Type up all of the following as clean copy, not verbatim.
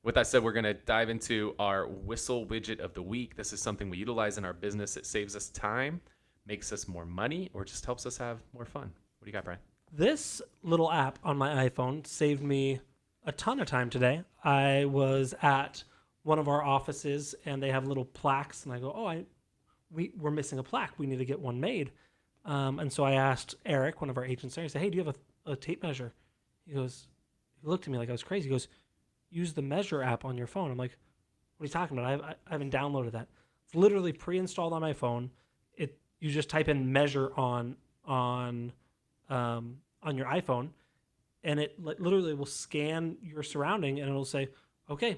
With that said, we're going to dive into our Whissel widget of the week. This is something we utilize in our business. It saves us time, makes us more money, or just helps us have more fun. What do you got, Brian? This little app on my iPhone saved me a ton of time today. I was at one of our offices and they have little plaques, and I go, "Oh, we're missing a plaque. We need to get one made." And so I asked Eric, one of our agents there. I said, "Hey, do you have a tape measure?" He goes, he looked at me like I was crazy. He goes, "Use the Measure app on your phone." I'm like, "What are you talking about? I haven't downloaded that." It's literally pre-installed on my phone. You just type in Measure on your iPhone, and it literally will scan your surrounding, and it'll say, "Okay,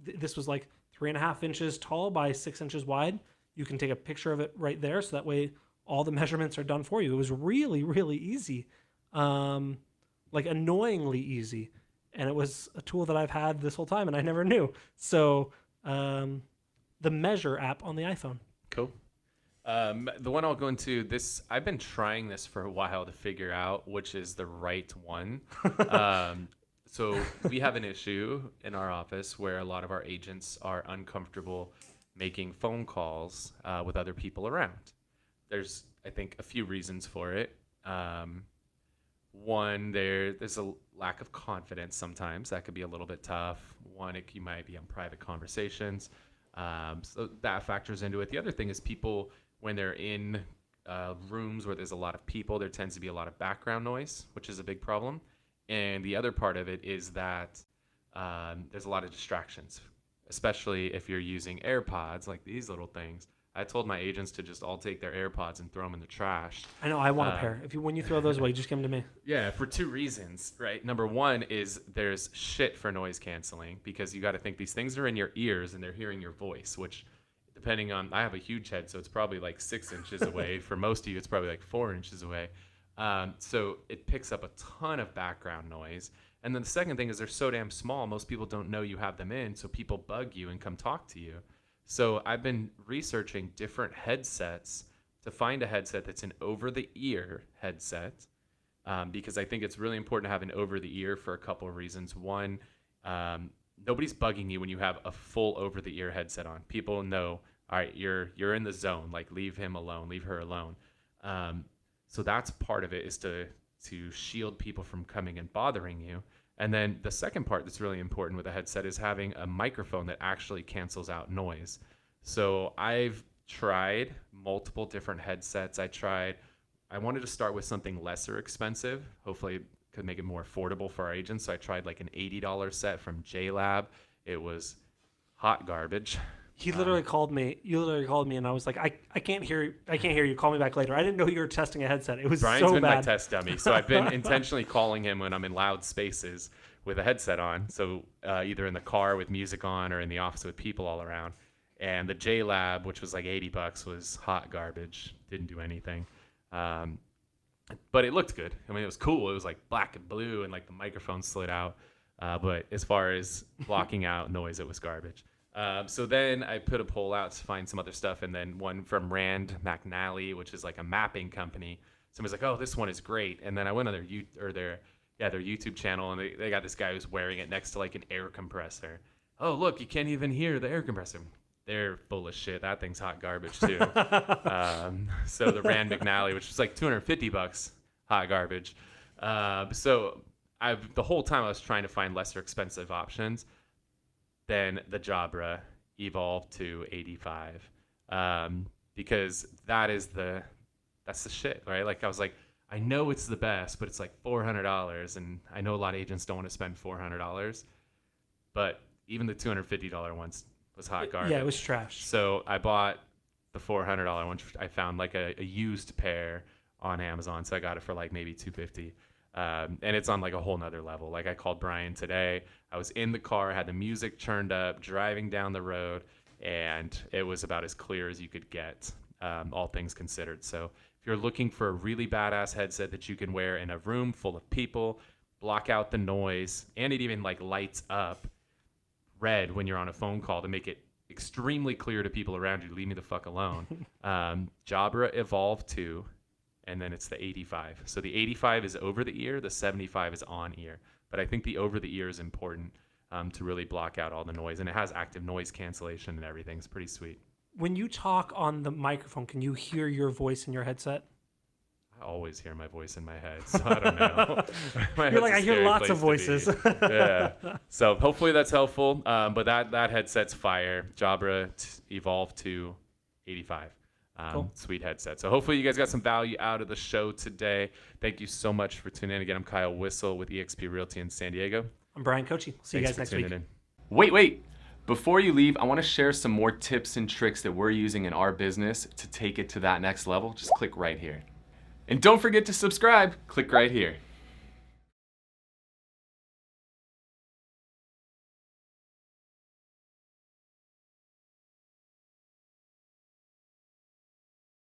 this was like 3.5 inches tall by 6 inches wide. You can take a picture of it right there, so that way all the measurements are done for you." It was really, really easy, like annoyingly easy, and it was a tool that I've had this whole time, and I never knew. So, the Measure app on the iPhone. Cool. The one I'll go into this, I've been trying this for a while to figure out which is the right one. So we have an issue in our office where a lot of our agents are uncomfortable making phone calls with other people around. There's, I think, a few reasons for it. One, there's a lack of confidence sometimes. That could be a little bit tough. One, you might be on private conversations. So that factors into it. The other thing is people, when they're in rooms where there's a lot of people, there tends to be a lot of background noise, which is a big problem. And the other part of it is that there's a lot of distractions, especially if you're using AirPods, like these little things. I told my agents to just all take their AirPods and throw them in the trash. I know I want a pair. When you throw those away, just give them to me. Yeah, for two reasons, right? Number one is there's shit for noise canceling, because you got to think these things are in your ears and they're hearing your voice, which depending on, I have a huge head, so it's probably like 6 inches away. For most of you, it's probably like 4 inches away. So it picks up a ton of background noise. And then the second thing is they're so damn small, most people don't know you have them in, so people bug you and come talk to you. So I've been researching different headsets to find a headset that's an over-the-ear headset, because I think it's really important to have an over-the-ear for a couple of reasons. One, nobody's bugging you when you have a full over-the-ear headset on. People know, all right, you're in the zone. Like, leave him alone, leave her alone. So that's part of it, is to shield people from coming and bothering you. And then the second part that's really important with a headset is having a microphone that actually cancels out noise. So I've tried multiple different headsets. I wanted to start with something lesser expensive. Hopefully it could make it more affordable for our agents. So I tried like an $80 set from JLab. It was hot garbage. He literally called me. You literally called me, and I was like, I can't hear you. I can't hear you. Call me back later. I didn't know you were testing a headset. It was Brian's so been bad. my test dummy, so I've been intentionally calling him when I'm in loud spaces with a headset on. So either in the car with music on or in the office with people all around. And the JLab, which was like $80, was hot garbage. Didn't do anything. But it looked good. I mean, it was cool. It was like black and blue, and like the microphone slid out. But as far as blocking out noise, it was garbage. So then I put a poll out to find some other stuff, and then one from Rand McNally, which is like a mapping company. Somebody's like, "Oh, this one is great," and then I went on their YouTube channel, and they got this guy who's wearing it next to like an air compressor. Oh, look, you can't even hear the air compressor. They're full of shit. That thing's hot garbage too. So the Rand McNally, which was like $250, hot garbage. So the whole time I was trying to find lesser expensive options. Then the Jabra evolved to 85, because that's the shit, right? Like I was like, I know it's the best, but it's like $400, and I know a lot of agents don't want to spend $400, but even the $250 ones was hot garbage. Yeah, it was trash. So I bought the $400 one. I found like a used pair on Amazon, so I got it for like maybe $250. And it's on like a whole nother level. Like I called Bryan today. I was in the car, had the music turned up, driving down the road, and it was about as clear as you could get, all things considered. So if you're looking for a really badass headset that you can wear in a room full of people, block out the noise, and it even like lights up red when you're on a phone call to make it extremely clear to people around you, leave me the fuck alone. Jabra Evolve 2. And then it's the 85. So the 85 is over the ear. The 75 is on ear. But I think the over the ear is important. to really block out all the noise. And it has active noise cancellation and everything. It's pretty sweet. When you talk on the microphone, can you hear your voice in your headset? I always hear my voice in my head, so I don't know. You're like, I hear lots of voices. Yeah. So hopefully that's helpful. But that headset's fire. Jabra Evolve 2 85. Cool. Sweet headset. So hopefully you guys got some value out of the show today. Thank you so much for tuning in. Again, I'm Kyle Whissel with eXp Realty in San Diego. I'm Bryan Kochi. See you guys next week. Wait. Before you leave, I want to share some more tips and tricks that we're using in our business to take it to that next level. Just click right here. And don't forget to subscribe. Click right here.